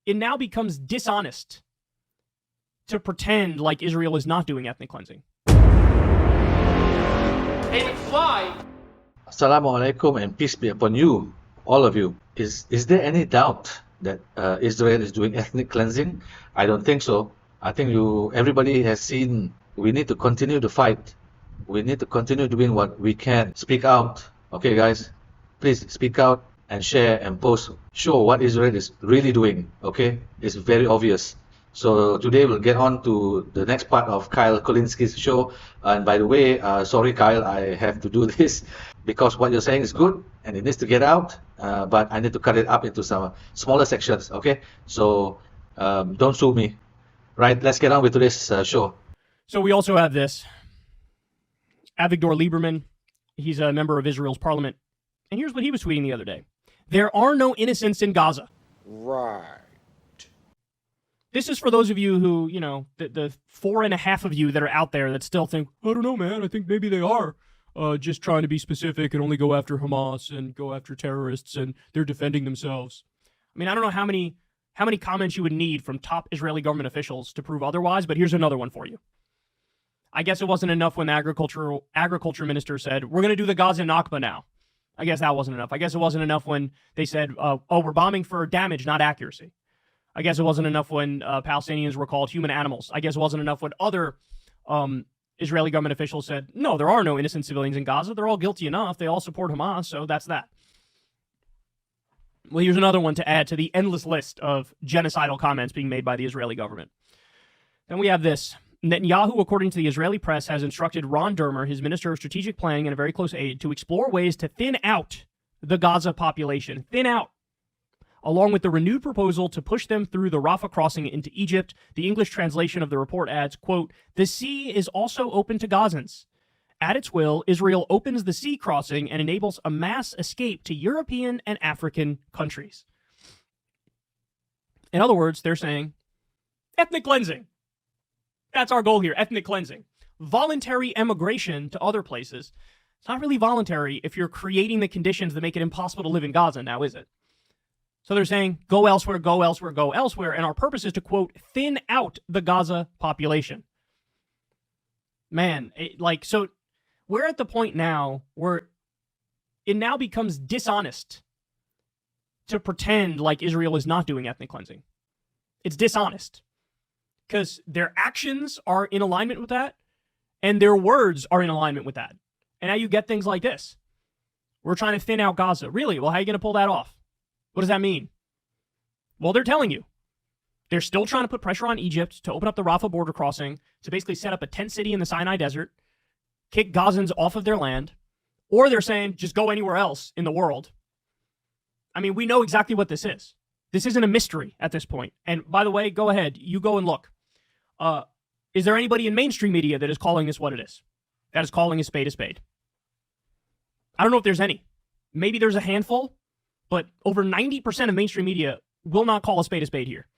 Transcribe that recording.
it now becomes dishonest to pretend like Israel is not doing ethnic cleansing. Hey, McFly! Assalamu alaikum and peace be upon you, all of you. Is there any doubt that Israel is doing ethnic cleansing? I don't think so. I think everybody has seen we need to continue to fight. We need to continue doing what we can. Speak out. Okay, guys? Please speak out and share and post. Show what Israel is really doing. Okay? It's very obvious. So today we'll get on to the next part of Kyle Kolinsky's show. And by the way, sorry Kyle, I have to do this because what you're saying is good and it needs to get out. But I need to cut it up into some smaller sections. Okay? So don't sue me. Right? Let's get on with today's show. So we also have this. Avigdor Lieberman, he's a member of Israel's parliament. And here's what he was tweeting the other day. There are no innocents in Gaza. Right. This is for those of you who, the 4.5 of you that are out there that still think, I don't know, man, I think maybe they are just trying to be specific and only go after Hamas and go after terrorists and they're defending themselves. I mean, I don't know how many comments you would need from top Israeli government officials to prove otherwise, but here's another one for you. I guess it wasn't enough when the agriculture minister said, we're going to do the Gaza Nakba now. I guess that wasn't enough. I guess it wasn't enough when they said, we're bombing for damage, not accuracy. I guess it wasn't enough when Palestinians were called human animals. I guess it wasn't enough when other Israeli government officials said, no, there are no innocent civilians in Gaza. They're all guilty enough. They all support Hamas, so that's that. Well, here's another one to add to the endless list of genocidal comments being made by the Israeli government. Then we have this. Netanyahu, according to the Israeli press, has instructed Ron Dermer, his minister of strategic planning and a very close aide, to explore ways to thin out the Gaza population. Thin out. Along with the renewed proposal to push them through the Rafah crossing into Egypt. The English translation of the report adds, quote, the sea is also open to Gazans. At its will, Israel opens the sea crossing and enables a mass escape to European and African countries. In other words, they're saying, ethnic cleansing. That's our goal here, ethnic cleansing. Voluntary emigration to other places. It's not really voluntary if you're creating the conditions that make it impossible to live in Gaza now, is it? So they're saying, go elsewhere, go elsewhere, go elsewhere. And our purpose is to, quote, thin out the Gaza population. Man, so we're at the point now where it now becomes dishonest to pretend like Israel is not doing ethnic cleansing. It's dishonest because their actions are in alignment with that and their words are in alignment with that. And now you get things like this. We're trying to thin out Gaza. Really? Well, how are you going to pull that off? What does that mean? Well, they're telling you. They're still trying to put pressure on Egypt to open up the Rafah border crossing, to basically set up a tent city in the Sinai Desert, kick Gazans off of their land, or they're saying just go anywhere else in the world. I mean, we know exactly what this is. This isn't a mystery at this point. And by the way, go ahead. You go and look. Is there anybody in mainstream media that is calling this what it is? That is calling a spade a spade? I don't know if there's any. Maybe there's a handful, but over 90% of mainstream media will not call a spade here.